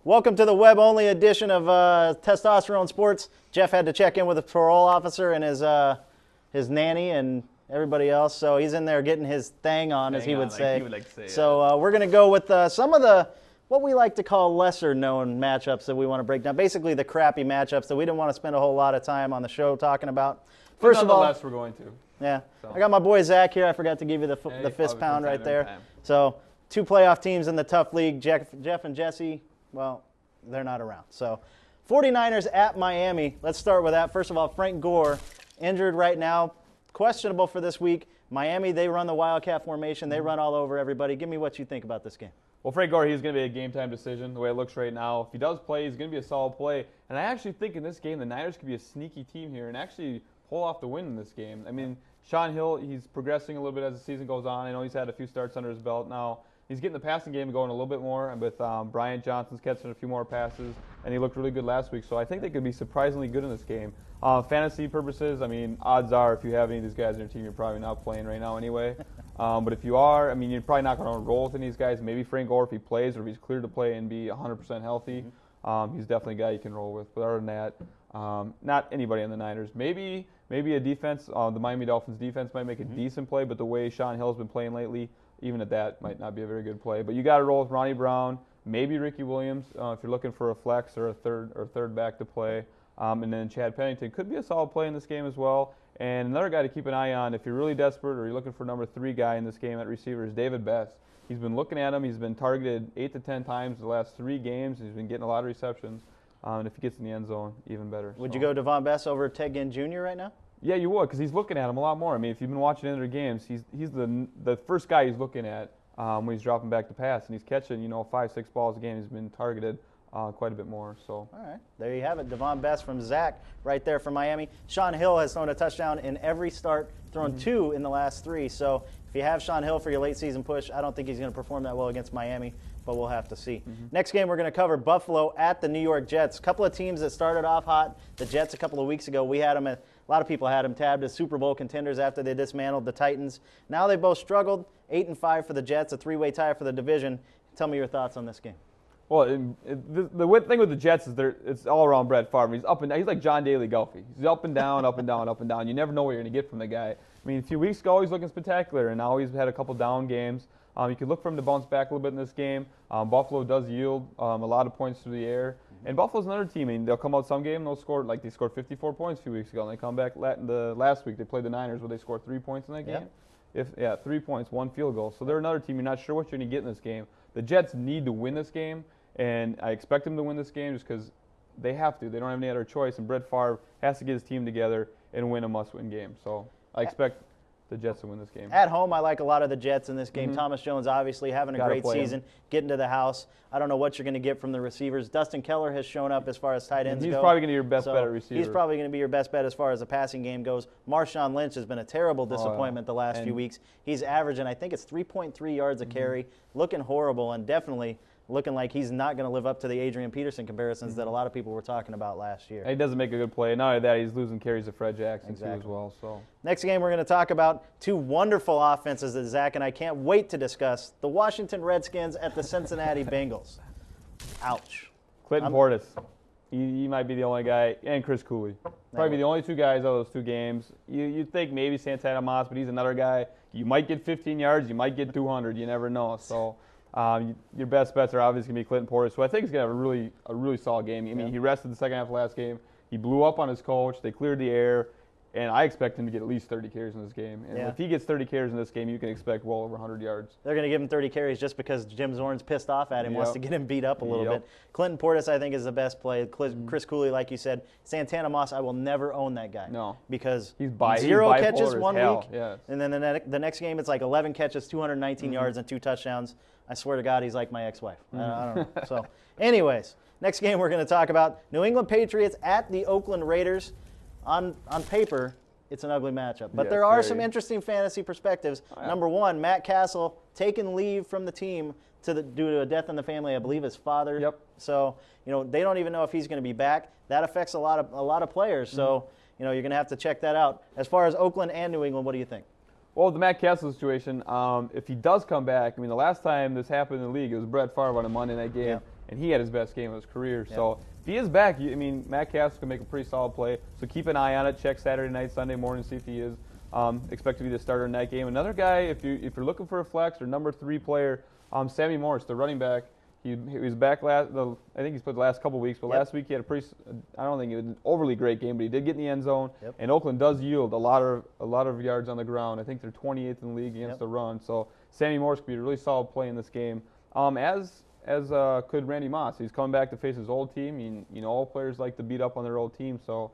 Welcome to the web-only edition of Testosterone Sports. Jeff had to check in with a parole officer and his nanny and everybody else, so he's in there getting his thing on, as he would say. He would like to say. So we're going to go with some of the what we like to call lesser-known matchups that we want to break down. Basically, the crappy matchups that we didn't want to spend a whole lot of time on the show talking about. First of all, we're going to. Yeah, so. I got my boy Zach here. I forgot to give you the fist pound right there. So 2 playoff teams in the tough league. Jeff and Jesse. Well, they're not around. So 49ers at Miami. Let's start with that. First of all, Frank Gore, injured right now, questionable for this week. Miami, they run the Wildcat formation. They run all over everybody. Give me what you think about this game. Well, Frank Gore, he's going to be a game-time decision the way it looks right now. If he does play, he's going to be a solid play. And I actually think in this game, the Niners could be a sneaky team here and actually pull off the win in this game. I mean, Sean Hill, he's progressing a little bit as the season goes on. I know he's had a few starts under his belt now. He's getting the passing game going a little bit more, and with Bryant Johnson's catching a few more passes, and he looked really good last week. So I think they could be surprisingly good in this game. Fantasy purposes, I mean, odds are if you have any of these guys on your team, you're probably not playing right now anyway. But if you are, I mean, you're probably not going to roll with any of these guys. Maybe Frank Gore, if he plays or if he's cleared to play and be 100% healthy, he's definitely a guy you can roll with. But other than that, not anybody on the Niners. Maybe a defense, the Miami Dolphins defense might make a decent play, but the way Sean Hill's been playing lately, even at that, might not be a very good play. But you got to roll with Ronnie Brown, maybe Ricky Williams if you're looking for a flex or a third back to play. And then Chad Pennington could be a solid play in this game as well. And another guy to keep an eye on if you're really desperate or you're looking for number 3 guy in this game at receiver is David Best. He's been looking at him. He's been targeted 8 to 10 times the last 3 games. He's been getting a lot of receptions. And if he gets in the end zone, even better. Would you go Devon Best over Ted Ginn Jr. right now? Yeah, you would, because he's looking at him a lot more. I mean, if you've been watching any of their games, he's the first guy he's looking at when he's dropping back to pass, and he's catching 5-6 balls a game. He's been targeted quite a bit more. So. All right, there you have it. Devon Best from Zach right there from Miami. Sean Hill has thrown a touchdown in every start, thrown 2 in the last 3. So if you have Sean Hill for your late season push, I don't think he's going to perform that well against Miami, but we'll have to see. Next game we're going to cover Buffalo at the New York Jets. A couple of teams that started off hot. The Jets a couple of weeks ago, we had them at. A lot of people had them tabbed as Super Bowl contenders after they dismantled the Titans. Now they both struggled. 8-5 for the Jets, a 3-way tie for the division. Tell me your thoughts on this game. Well, the thing with the Jets is it's all around Brett Favre. He's up and down. He's like John Daly Golfy. He's up and down, up and down, up and down. You never know what you're going to get from the guy. I mean, a few weeks ago he's looking spectacular, and now he's had a couple down games. You could look for him to bounce back a little bit in this game. Buffalo does yield a lot of points through the air. And Buffalo's another team. I mean, they'll come out some game and they'll score, like they scored 54 points a few weeks ago. And they come back last week. They played the Niners where they scored 3 points in that game. Yeah. 3 points, 1 field goal. So they're another team. You're not sure what you're going to get in this game. The Jets need to win this game, and I expect them to win this game just because they have to. They don't have any other choice, and Brett Favre has to get his team together and win a must-win game. So I expect the Jets to win this game. At home, I like a lot of the Jets in this game. Thomas Jones obviously having a great season, getting to the house. I don't know what you're going to get from the receivers. Dustin Keller has shown up as far as tight ends go. He's probably going to be your best bet at receiver. He's probably going to be your best bet as far as the passing game goes. Marshawn Lynch has been a terrible disappointment the last few weeks. He's averaging, I think it's 3.3 yards a carry, looking horrible, and definitely looking like he's not going to live up to the Adrian Peterson comparisons that a lot of people were talking about last year. He doesn't make a good play. Not only that, he's losing carries to Fred Jackson too as well. So next game we're going to talk about 2 wonderful offenses that Zach and I can't wait to discuss. The Washington Redskins at the Cincinnati Bengals. Ouch. Clinton Portis. He might be the only guy, and Chris Cooley. Probably the only 2 guys out of those 2 games. You'd think maybe Santana Moss, but he's another guy. You might get 15 yards. You might get 200. You never know. So your best bets are obviously going to be Clinton Portis. So I think he's going to have a really solid game. I mean, he rested the second half of last game. He blew up on his coach. They cleared the air. And I expect him to get at least 30 carries in this game. And if he gets 30 carries in this game, you can expect well over 100 yards. They're going to give him 30 carries just because Jim Zorn's pissed off at him, wants to get him beat up a little bit. Clinton Portis, I think, is the best play. Chris Cooley, like you said. Santana Moss, I will never own that guy. No. Because he's 0 catches 1 week. Yes. And then the next game, it's like 11 catches, 219 yards, and 2 touchdowns. I swear to God, he's like my ex-wife. I don't know. So, anyways, next game we're going to talk about New England Patriots at the Oakland Raiders. On paper, it's an ugly matchup. But there are some interesting fantasy perspectives. Number 1, Matt Castle taking leave from the team due to a death in the family. I believe his father. So, they don't even know if he's going to be back. That affects a lot of players. So, you're going to have to check that out. As far as Oakland and New England, what do you think? Well, the Matt Castle situation, if he does come back, I mean, the last time this happened in the league, it was Brett Favre on a Monday night game, and he had his best game of his career. So if he is back, I mean, Matt Castle can make a pretty solid play. So keep an eye on it. Check Saturday night, Sunday morning, see if he is. Expect to be the starter in that game. Another guy, if you're looking for a flex or number 3 player, Sammy Morris, the running back. He was back I think he's played the last couple weeks, but last week he had I don't think it was an overly great game, but he did get in the end zone. And Oakland does yield a lot of yards on the ground. I think they're 28th in the league against the run. So Sammy Morris could be a really solid play in this game. As could Randy Moss. He's coming back to face his old team. All players like to beat up on their old team. So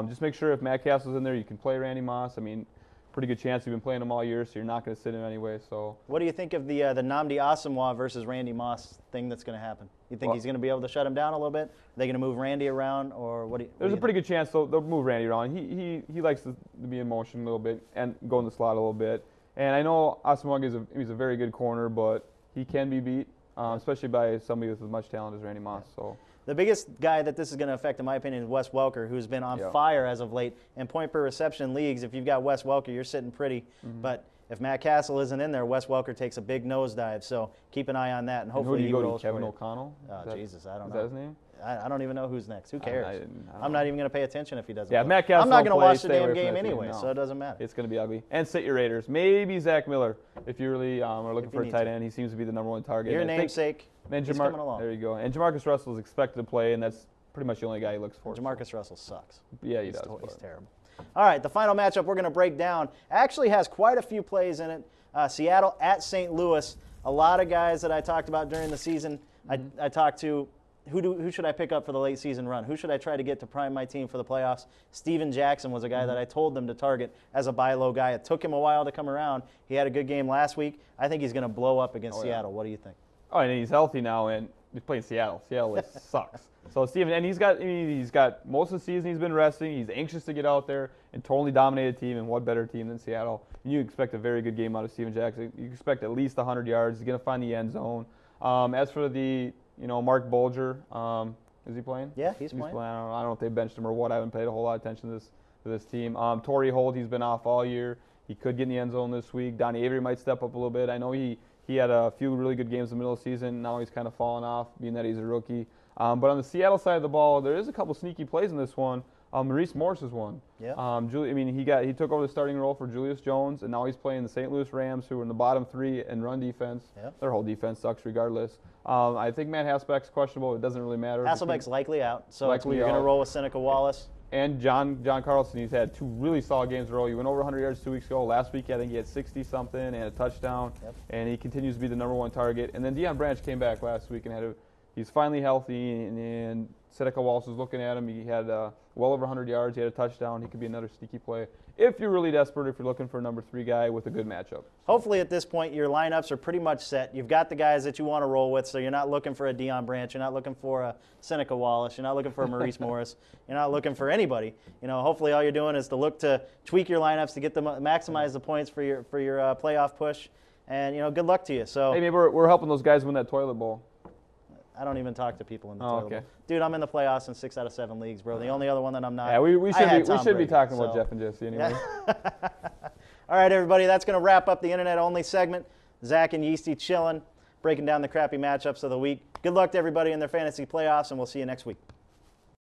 just make sure if Matt Castle's in there, you can play Randy Moss. I mean, pretty good chance you've been playing him all year, so you're not going to sit him anyway. So, what do you think of the Nnamdi Asamoah versus Randy Moss thing that's going to happen? You think he's going to be able to shut him down a little bit? Are they going to move Randy around, or what? There's a pretty good chance they'll move Randy around. He likes to be in motion a little bit and go in the slot a little bit. And I know Asamoah he's a very good corner, but he can be beat, especially by somebody with as much talent as Randy Moss. So. The biggest guy that this is going to affect, in my opinion, is Wes Welker, who's been on fire as of late. In point per reception leagues, if you've got Wes Welker, you're sitting pretty. But if Matt Castle isn't in there, Wes Welker takes a big nosedive. So keep an eye on that, and hopefully he rolls. Kevin O'Connell? Oh, Jesus, I don't know. Is that his name? I don't even know who's next. Who cares? I'm not even going to pay attention if he doesn't. Yeah, play. Matt Castle. I'm not going to watch the damn damn game anyway, so it doesn't matter. It's going to be ugly. And sit your Raiders. Maybe Zach Miller, if you really are looking for a tight end. He seems to be the number 1 target. Your namesake. He's coming along. There you go. And Jamarcus Russell is expected to play, and that's pretty much the only guy he looks for. Jamarcus Russell sucks. Yeah, he does. He's terrible. All right, the final matchup we're going to break down actually has quite a few plays in it. Seattle at St. Louis. A lot of guys that I talked about during the season. I talked to who should I pick up for the late season run? Who should I try to get to prime my team for the playoffs? Steven Jackson was a guy that I told them to target as a buy low guy. It took him a while to come around. He had a good game last week. I think he's going to blow up against Seattle. What do you think? Oh, and he's healthy now, and he's playing Seattle. Seattle sucks. So Steven, and he's got most of the season he's been resting. He's anxious to get out there and totally dominate a team, and what better team than Seattle? And you expect a very good game out of Steven Jackson. You expect at least 100 yards. He's going to find the end zone. As for the Mark Bulger, is he playing? Yeah, he's playing. I don't know if they benched him or what. I haven't paid a whole lot of attention to this team. Torrey Holt, he's been off all year. He could get in the end zone this week. Donnie Avery might step up a little bit. I know he had a few really good games in the middle of the season. Now he's kind of fallen off, being that he's a rookie. But on the Seattle side of the ball, there is a couple sneaky plays in this one. Maurice Morris is one. Yeah. He took over the starting role for Julius Jones, and now he's playing the St. Louis Rams, who are in the bottom 3 in run defense. Yeah. Their whole defense sucks regardless. I think Matt Hasselbeck's questionable. It doesn't really matter. Hasselbeck's likely out, so you're going to roll with Seneca Wallace. And John Carlson, he's had 2 really solid games in a row. He went over 100 yards 2 weeks ago. Last week, I think he had 60-something and a touchdown. Yep. And he continues to be the number 1 target. And then Deion Branch came back last week and he's finally healthy. And Seneca Wallace was looking at him. He had well over 100 yards. He had a touchdown. He could be another sneaky play if you're really desperate, if you're looking for a number 3 guy with a good matchup. Hopefully at this point your lineups are pretty much set. You've got the guys that you want to roll with, so you're not looking for a Deion Branch. You're not looking for a Seneca Wallace. You're not looking for a Maurice Morris. You're not looking for anybody. Hopefully all you're doing is to look to tweak your lineups to get them maximize the points for your playoff push. And good luck to you. So hey, maybe we're helping those guys win that toilet bowl. I don't even talk to people in the toilet bowl. Dude, I'm in the playoffs in 6 out of 7 leagues, bro. The only other one that I'm not. Yeah, we should be talking about Jeff and Jesse anyway. Yeah. All right, everybody, that's going to wrap up the internet-only segment. Zach and Yeastie chilling, breaking down the crappy matchups of the week. Good luck to everybody in their fantasy playoffs, and we'll see you next week.